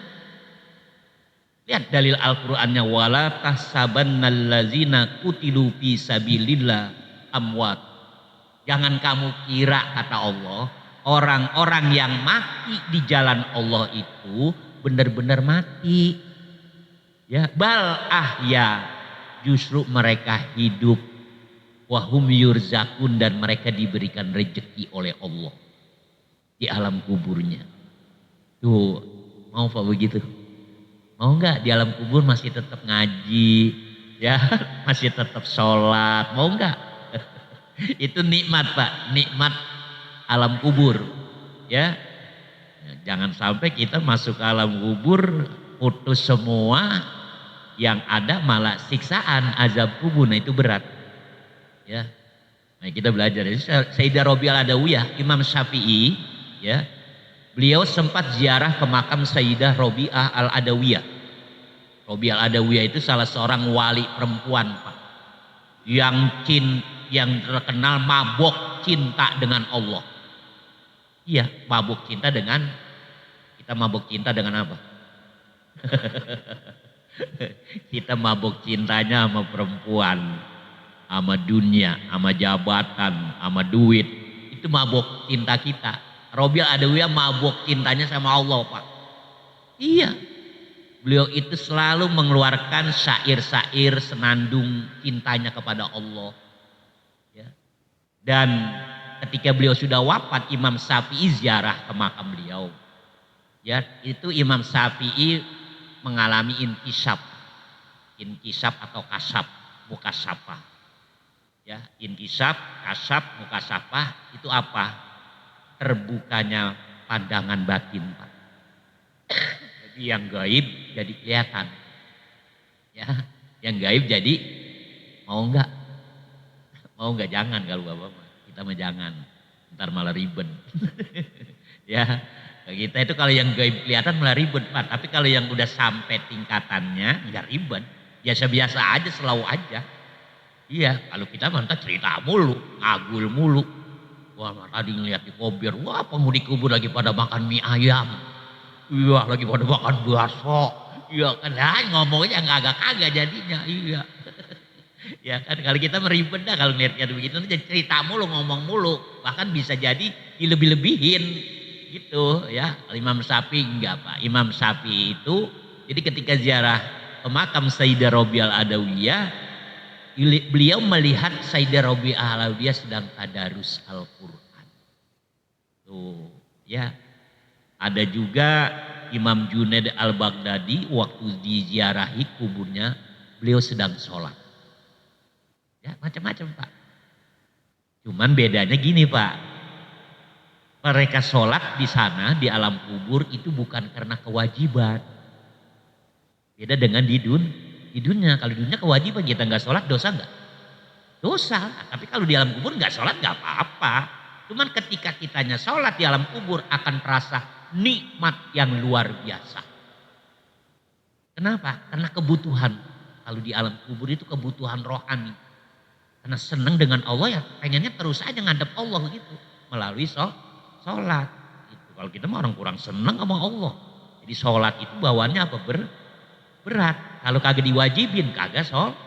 Lihat dalil Al-Qur'annya, wala tahsabannallazina qutilu fi sabilillah amwat. Jangan kamu kira, kata Allah, orang-orang yang mati di jalan Allah itu benar-benar mati. Ya, bal ahya, justru mereka hidup, wahum yurzakun, dan mereka diberikan rezeki oleh Allah di alam kuburnya. Tuh, mau Pak begitu? Mau enggak di alam kubur masih tetap ngaji, ya, masih tetap sholat, mau enggak? Itu nikmat, Pak, nikmat alam kubur, ya. Jangan sampai kita masuk ke alam kubur putus semua, yang ada malah siksaan, azab kubur. Nah, itu berat, ya. Nah, kita belajar. Sayyidah Rabi'ah Adawiyah, Imam Syafi'i, ya, beliau sempat ziarah ke makam Sayyidah Rabi'ah Al-Adawiyah Robi Al-Adawiyah itu salah seorang wali perempuan Pak. Yang terkenal mabok cinta dengan Allah. Iya, mabuk cinta dengan, kita mabuk cinta dengan apa? Kita mabuk cintanya sama perempuan, sama dunia, sama jabatan, sama duit. Itu mabuk cinta kita. Robi Al-Adawiyah mabuk cintanya sama Allah Pak. Iya, beliau itu selalu mengeluarkan syair-syair senandung cintanya kepada Allah. Ya. Dan ketika beliau sudah wafat, Imam Syafi'i ziarah ke makam beliau. Ya, itu Imam Syafi'i mengalami inkisab atau kasab, mukasafah. Ya, inkisab, kasab, mukasafah itu apa? Terbukanya pandangan batin Pak. Jadi yang gaib jadi kelihatan. Ya, yang gaib jadi mau enggak? Mau enggak? Jangan kalau Bapak. Kita mah jangan. Ntar malah ribet. Ya, kita itu kalau yang gaib kelihatan malah ribet Pak. Tapi kalau yang udah sampai tingkatannya enggak ribet. Biasa-biasa aja, selalu aja. Iya, kalau kita mantap cerita mulu, ngagul mulu. Wah, tadi ngeliat di kubur, wah penghuni kubur lagi pada makan mie ayam. Iya, lagi pada makan bakso. Iya kan, ngomongnya agak kagak jadinya. Iya. Ya kan, kalau kita meribet dah kalau ngeliatnya begitu, nanti jadi cerita mulu, ngomong mulu. Bahkan bisa jadi dilebih-lebihin gitu ya. Imam Syafi'i enggak Pak. Imam Syafi'i itu, jadi ketika ziarah ke makam Sayyidah Robi Al-Adawiyah, beliau melihat Sayyidah Robi Al-Adawiyah sedang tadarus Al-Quran. Tuh ya. Ada juga Imam Junaid Al-Baghdadi waktu diziarahi kuburnya, beliau sedang sholat. Ya macam-macam Pak. Cuman bedanya gini Pak. Mereka sholat di sana di alam kubur itu bukan karena kewajiban. Beda dengan di dunia. Kalau di dunia kewajiban, kita nggak sholat dosa nggak? Dosa. Tapi kalau di alam kubur nggak sholat nggak apa-apa. Cuman ketika kitanya sholat di alam kubur akan terasa nikmat yang luar biasa. Kenapa? Karena kebutuhan. Kalau di alam kubur itu kebutuhan rohani. Karena senang dengan Allah ya pengennya terus aja ngadep Allah gitu. Melalui sholat. Gitu. Kalau kita mah orang kurang senang sama Allah. Jadi sholat itu bawaannya apa? Berat. Kalau kagak diwajibin kagak sholat.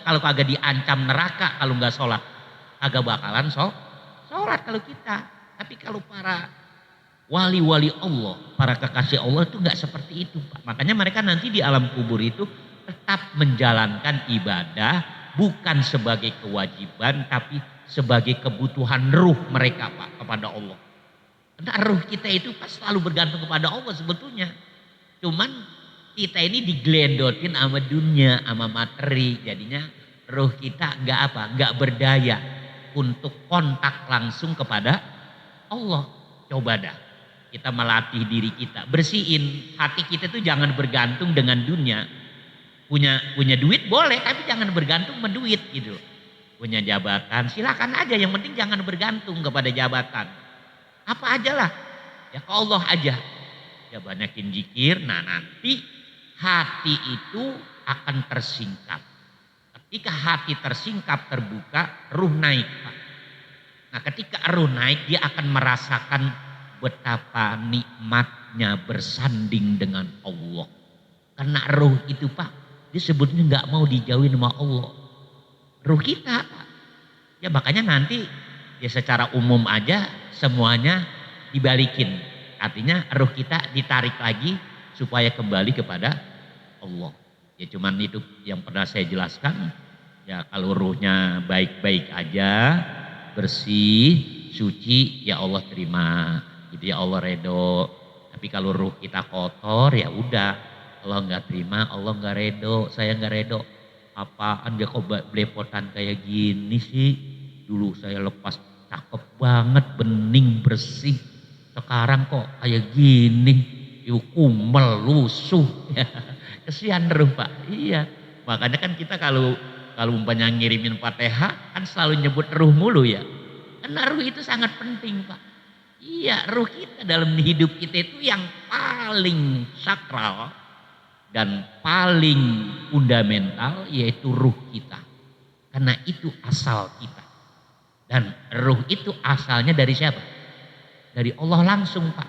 Kalau kagak diancam neraka kalau nggak sholat. Kagak bakalan sholat kalau kita. Tapi kalau para wali-wali Allah, para kekasih Allah itu nggak seperti itu Pak. Makanya mereka nanti di alam kubur itu tetap menjalankan ibadah bukan sebagai kewajiban tapi sebagai kebutuhan ruh mereka Pak kepada Allah. Karena ruh kita itu pas selalu bergantung kepada Allah sebetulnya. Cuman kita ini diglendotin sama dunia, sama materi. Jadinya ruh kita nggak berdaya untuk kontak langsung kepada Allah. Coba dah. Kita melatih diri kita, bersihin hati kita tuh jangan bergantung dengan dunia. Punya duit boleh, tapi jangan bergantung sama duit gitu. Punya jabatan, silakan aja. Yang penting jangan bergantung kepada jabatan. Apa aja lah, ya ke Allah aja. Ya banyakin zikir, nah nanti hati itu akan tersingkap. Ketika hati tersingkap, terbuka, ruh naik Pak. Nah ketika ruh naik, dia akan merasakan betapa nikmatnya bersanding dengan Allah. Karena ruh itu Pak, dia sebetulnya nggak mau dijauhin sama Allah. Ruh kita Pak. Ya makanya nanti ya secara umum aja semuanya dibalikin. Artinya ruh kita ditarik lagi supaya kembali kepada Allah. Ya cuman itu yang pernah saya jelaskan. Ya kalau ruhnya baik-baik aja, bersih, suci, ya Allah terima. Gitu ya Allah redo. Tapi kalau ruh kita kotor ya udah, Allah nggak terima, Allah nggak redo, saya nggak redo. Apaan dia kok belepotan kayak gini sih? Dulu saya lepas cakep banget, bening, bersih. Sekarang kok kayak gini, kumel, lusuh. Kesian ruh Pak. Iya. Makanya kan kita kalau umpamanya ngirimin Fatihah kan selalu nyebut ruh mulu ya. Karena ruh itu sangat penting Pak. Iya, ruh kita dalam hidup kita itu yang paling sakral dan paling fundamental yaitu ruh kita. Karena itu asal kita. Dan ruh itu asalnya dari siapa? Dari Allah langsung, Pak.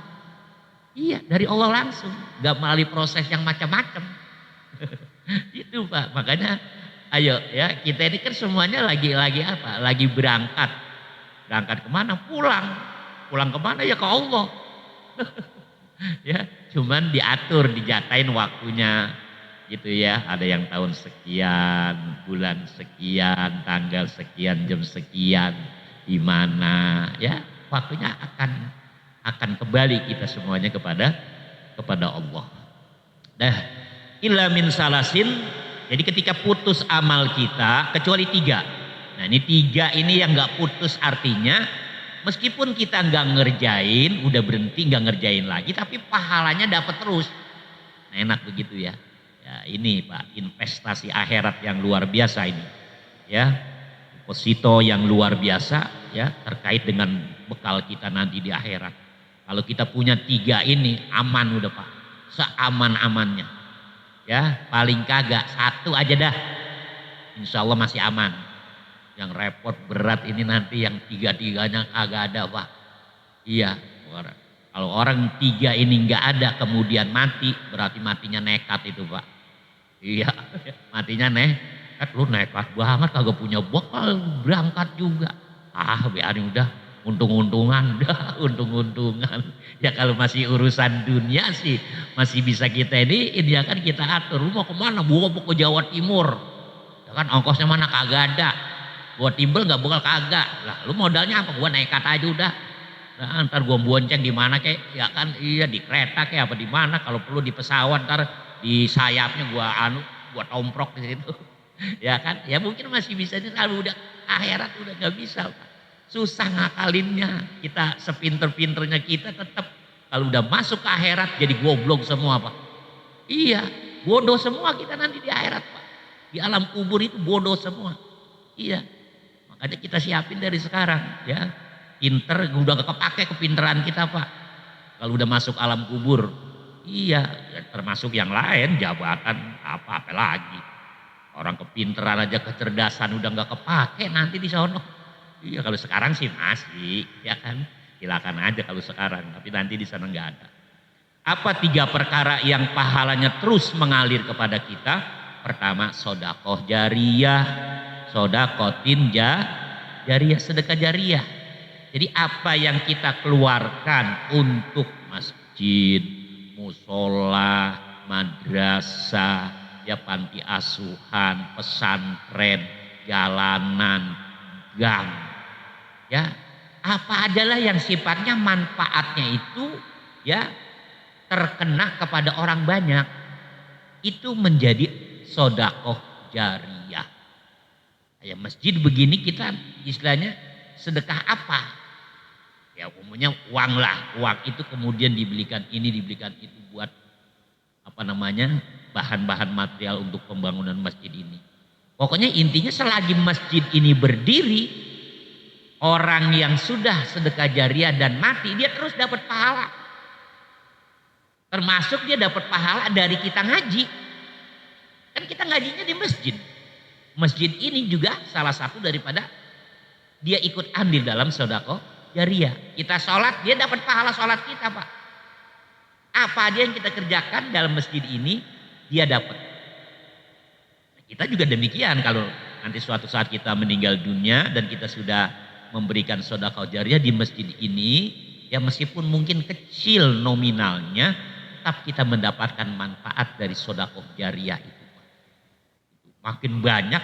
Iya, dari Allah langsung. Gak melalui proses yang macam-macam. Itu, Pak. Makanya ayo ya, kita ini kan semuanya lagi apa? Lagi berangkat. Berangkat kemana? Pulang. Pulang kemana? Ya ke Allah. Ya, cuman diatur, dijatain waktunya gitu ya. Ada yang tahun sekian, bulan sekian, tanggal sekian, jam sekian, di mana ya, waktunya akan kembali kita semuanya kepada Allah. Dah, illa min salasin. Jadi ketika putus amal kita, kecuali 3. Nah, ini 3 ini yang nggak putus, artinya meskipun kita nggak ngerjain, udah berhenti nggak ngerjain lagi, tapi pahalanya dapat terus. Nah, enak begitu ya. Ya ini Pak, investasi akhirat yang luar biasa ini. Ya, deposito yang luar biasa ya, terkait dengan bekal kita nanti di akhirat. Kalau kita punya 3 ini aman udah Pak, seaman-amannya. Ya, paling kagak 1 aja dah, insya Allah masih aman. Yang repot berat ini nanti yang 3-3-nya kagak ada Pak. Iya, kalau orang 3 ini nggak ada kemudian mati, berarti matinya nekat itu Pak. Iya, matinya nekat. Lu nekat banget kagak punya bekal, berangkat juga. Biarin udah, untung-untungan dah, untung-untungan. Ya kalau masih urusan dunia sih masih bisa kita ini ya kan kita atur. Lu mau kemana? Gua mau ke Jawa Timur. Ya kan ongkosnya mana kagak ada. Gua timbel nggak bekal kagak. Lah lu modalnya apa? Gua nekat aja udah. Nah, ntar gua bonceng di mana kek? Ya kan iya di kereta kek apa di mana? Kalau perlu di pesawat ntar di sayapnya gua tomprok di situ. Ya kan? Ya mungkin masih bisa nih, kalau udah akhirat udah nggak bisa Pak. Susah ngakalinnya. Kita sepinter-pinternya kita tetap kalau udah masuk ke akhirat jadi goblok semua Pak. Iya, bodoh semua kita nanti di akhirat Pak. Di alam kubur itu bodoh semua. Iya. Makanya kita siapin dari sekarang ya. Pinter udah gak kepake kepinteran kita Pak. Kalau udah masuk alam kubur. Iya, ya termasuk yang lain, jabatan apa lagi. Orang kepinteran aja, kecerdasan udah gak kepake nanti di sono. Iya, kalau sekarang sih masih, ya kan. Silakan aja kalau sekarang, tapi nanti di sana nggak ada. Apa 3 perkara yang pahalanya terus mengalir kepada kita? Pertama, sodakoh jariyah, sodakotin jariyah, sedekah jariyah. Jadi apa yang kita keluarkan untuk masjid, musola, madrasah, ya panti asuhan, pesantren, jalanan, gang, ya apa adalah yang sifatnya manfaatnya itu ya terkena kepada orang banyak, itu menjadi sodakoh jariyah. Ya masjid begini kita istilahnya sedekah apa? Ya umumnya uang lah, uang itu kemudian dibelikan ini dibelikan itu buat apa namanya bahan-bahan material untuk pembangunan masjid ini. Pokoknya intinya selagi masjid ini berdiri, orang yang sudah sedekah jariyah dan mati dia terus dapat pahala. Termasuk dia dapat pahala dari kita ngaji. Kan kita ngajinya di masjid. Masjid ini juga salah satu daripada dia ikut andil dalam sedekah jariyah. Kita sholat, dia dapat pahala sholat kita Pak. Apa aja yang kita kerjakan dalam masjid ini, dia dapat. Kita juga demikian, kalau nanti suatu saat kita meninggal dunia dan kita sudah memberikan sedekah jariyah di masjid ini, ya meskipun mungkin kecil nominalnya, tetap kita mendapatkan manfaat dari sedekah jariyah itu. Makin banyak,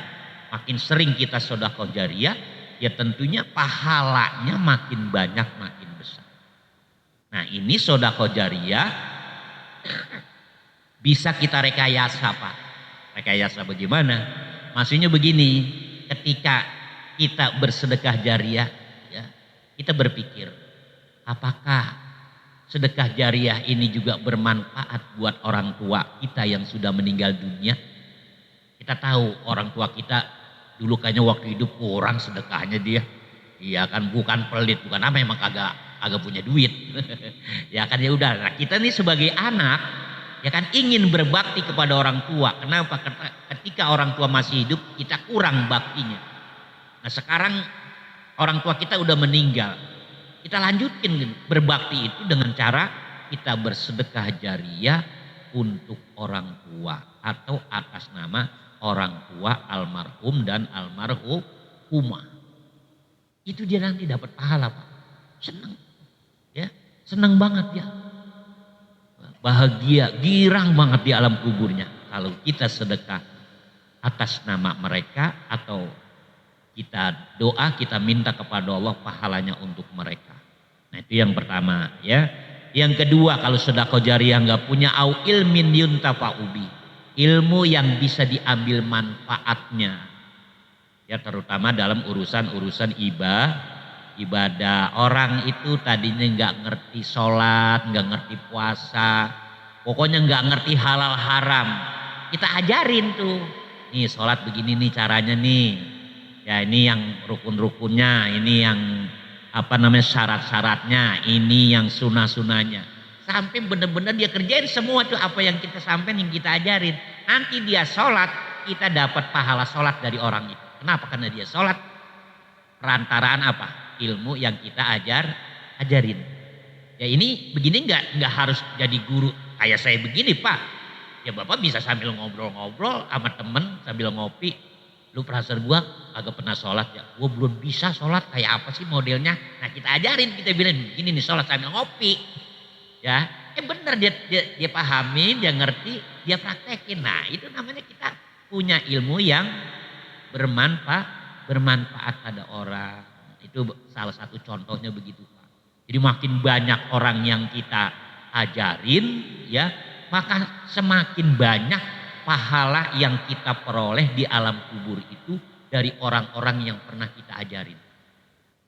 makin sering kita sedekah jariyah, ya tentunya pahalanya makin banyak, makin besar. Nah ini sedekah jariyah bisa kita rekayasa Pak. Rekayasa bagaimana? Maksudnya begini, ketika kita bersedekah jariyah, ya, kita berpikir, apakah sedekah jariyah ini juga bermanfaat buat orang tua kita yang sudah meninggal dunia? Kita tahu orang tua kita dulu kayaknya waktu hidup kurang sedekahnya dia. Iya kan, bukan pelit, bukan apa, memang kagak punya duit. Ya kan, ya udah. Nah, kita nih sebagai anak ya kan, ingin berbakti kepada orang tua. Kenapa? Karena ketika orang tua masih hidup kita kurang baktinya. Nah sekarang orang tua kita udah meninggal, kita lanjutin berbakti itu dengan cara kita bersedekah jariah untuk orang tua atau atas nama orang tua almarhum dan almarhumah. Itu dia nanti dapat pahala, Pak. Senang. Ya, senang banget ya. Bahagia, girang banget di alam kuburnya kalau kita sedekah atas nama mereka atau kita doa, kita minta kepada Allah pahalanya untuk mereka. Nah itu yang pertama ya. Yang kedua, kalau sedekah jariah nggak punya, au ilmin yuntafa'ubi, ilmu yang bisa diambil manfaatnya. Ya terutama dalam urusan ibadah. Orang itu tadinya nggak ngerti sholat, nggak ngerti puasa, pokoknya nggak ngerti halal haram. Kita ajarin tuh, nih sholat begini nih caranya nih. Ya ini yang rukun-rukunnya, ini yang syarat-syaratnya, ini yang sunah-sunahnya. Sampai benar-benar dia kerjain semua tuh apa yang kita sampaikan, yang kita ajarin. Nanti dia sholat, kita dapat pahala sholat dari orang itu. Kenapa? Karena dia sholat perantaraan apa? Ilmu yang kita ajarin. Ya ini begini nggak harus jadi guru kayak saya begini Pak. Ya Bapak bisa sambil ngobrol-ngobrol sama temen sambil ngopi. Lu perasaan gua agak pernah sholat ya. Gua belum bisa sholat, kayak apa sih modelnya. Nah kita ajarin, kita bilang begini nih sholat sambil ngopi. Ya, bener dia pahami, dia ngerti, dia praktekin. Nah itu namanya kita punya ilmu yang bermanfaat pada orang. Itu salah satu contohnya begitu Pak. Jadi makin banyak orang yang kita ajarin ya, maka semakin banyak pahala yang kita peroleh di alam kubur itu dari orang-orang yang pernah kita ajarin.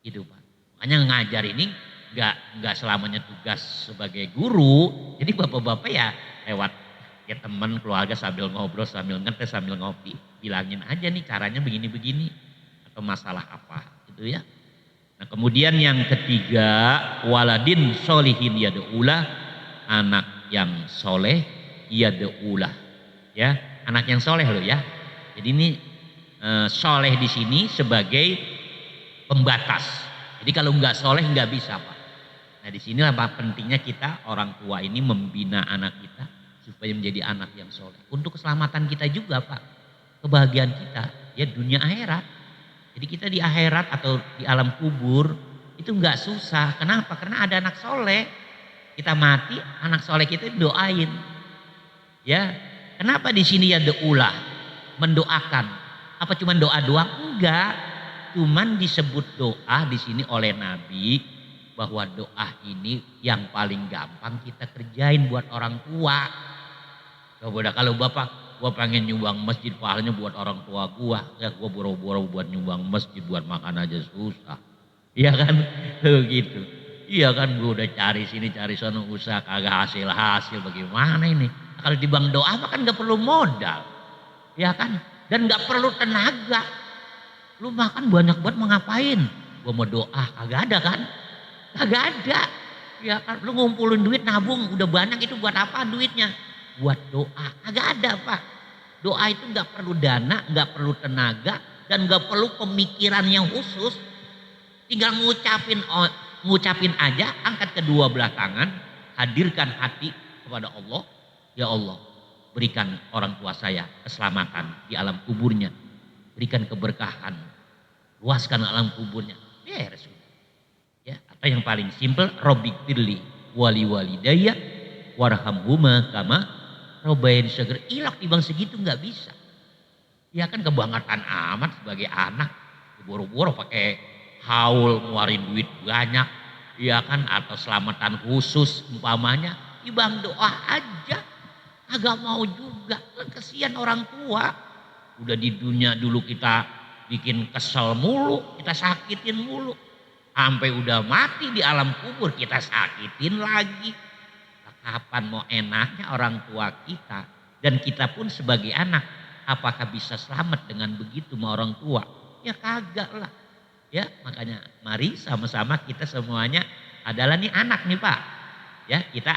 Gitu Pak. Makanya ngajar ini nggak selamanya tugas sebagai guru. Jadi bapak-bapak ya lewat ya teman keluarga sambil ngobrol, sambil ngetes, sambil ngopi, bilangin aja nih caranya begini-begini atau masalah apa gitu ya. Nah kemudian yang ketiga, waladin solihin yad'ulah, anak yang soleh yad'ulah. Ya, anak yang soleh loh ya. Jadi ini soleh di sini sebagai pembatas. Jadi kalau nggak soleh nggak bisa Pak. Nah di sinilah pentingnya kita orang tua ini membina anak kita supaya menjadi anak yang soleh. Untuk keselamatan kita juga Pak, kebahagiaan kita ya dunia akhirat. Jadi kita di akhirat atau di alam kubur itu nggak susah. Kenapa? Karena ada anak soleh. Kita mati, anak soleh kita doain. Ya, kenapa di sini ya do'ulah, mendoakan? Apa cuma doa doang? Enggak. Cuman disebut doa di sini oleh Nabi bahwa doa ini yang paling gampang kita kerjain buat orang tua. Coba kalau Bapak, gua pengen nyumbang masjid, pahalanya buat orang tua gua, ya gua boro-boro buat nyumbang masjid, buat makan aja susah. Iya kan? Gitu. Iya kan, gua udah cari sini cari sana usaha kagak hasil bagaimana ini? Kalau di bank doa mah kan gak perlu modal. Ya kan? Dan gak perlu tenaga. Lu makan banyak banget mau ngapain? Gua mau doa, kagak ada kan? Kagak ada. Ya kan? Lu ngumpulin duit nabung udah banyak, itu buat apa duitnya? Buat doa. Kagak ada Pak. Doa itu gak perlu dana, gak perlu tenaga, dan gak perlu pemikiran yang khusus. Tinggal ngucapin aja, angkat kedua belah tangan, hadirkan hati kepada Allah. Ya Allah, berikan orang tua saya keselamatan di alam kuburnya. Berikan keberkahan. Luaskan alam kuburnya. Beres. Ya, atau yang paling simpel, Robbighfirli wali walidayya warhamhuma kama rabbayani shaghira. Ilak timbang segitu nggak bisa. Ya kan kebangetan amat sebagai anak. Boro-boro pakai haul ngeluarin duit banyak. Ya kan, atau selamatan khusus umpamanya. Ibang doa aja. Agak mau juga, kan kesian orang tua. Udah di dunia dulu kita bikin kesel mulu, kita sakitin mulu. Sampai udah mati di alam kubur kita sakitin lagi. Nah, kapan mau enaknya orang tua kita dan kita pun sebagai anak, apakah bisa selamat dengan begitu sama orang tua? Ya kagak lah. Ya makanya mari sama-sama kita semuanya adalah nih anak nih Pak. Ya kita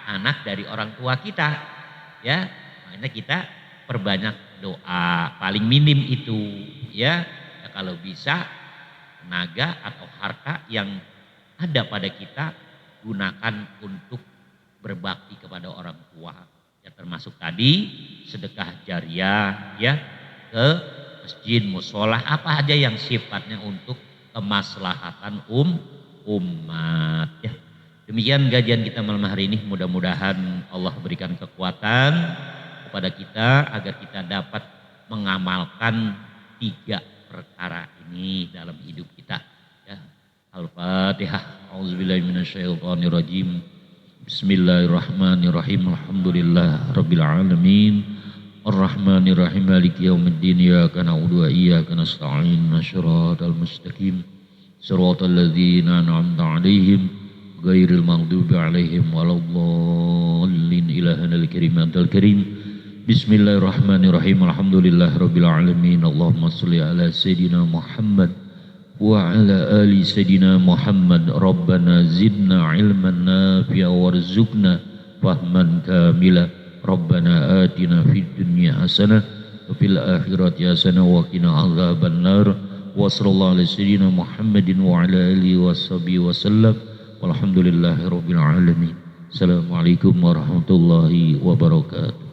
anak dari orang tua kita. Ya, makanya kita perbanyak doa, paling minim itu ya. Ya kalau bisa tenaga atau harta yang ada pada kita gunakan untuk berbakti kepada orang tua. Ya termasuk tadi sedekah jariah ya, ke masjid, musola, apa aja yang sifatnya untuk kemaslahatan umat ya. Demikian kajian kita malam hari ini, mudah-mudahan Allah berikan kekuatan kepada kita agar kita dapat mengamalkan 3 perkara ini dalam hidup kita ya. Al-Fatihah. A'udzubillahi minasyaitonirrajim. Bismillahirrahmanirrahim. Alhamdulillah rabbil alamin. Ar-Rahmanirrahim. Maliki yaumiddin. Iyyaka na'budu wa iyyaka nasta'in. Shiratal mustaqim. Shiratal ladzina an'amta 'alaihim ghairil maghdubi 'alaihim waladdallin. Ilahanal karim antal karim. Bismillahirrahmanirrahim. Alhamdulillahirabbil alamin. Allahumma shalli ala sayidina Muhammad wa ala ali sayidina Muhammad. Rabbana zidna ilman nafi'a warzuqna fahman kamila. Rabbana atina fid dunya hasanah wa fil akhirati hasanah wa qina adzabannar. Wa sallallahu ala sayidina Muhammadin wa ala alihi washabihi wasallam. Walhamdulillahirabbil alamin. Assalamualaikum warahmatullahi wabarakatuh.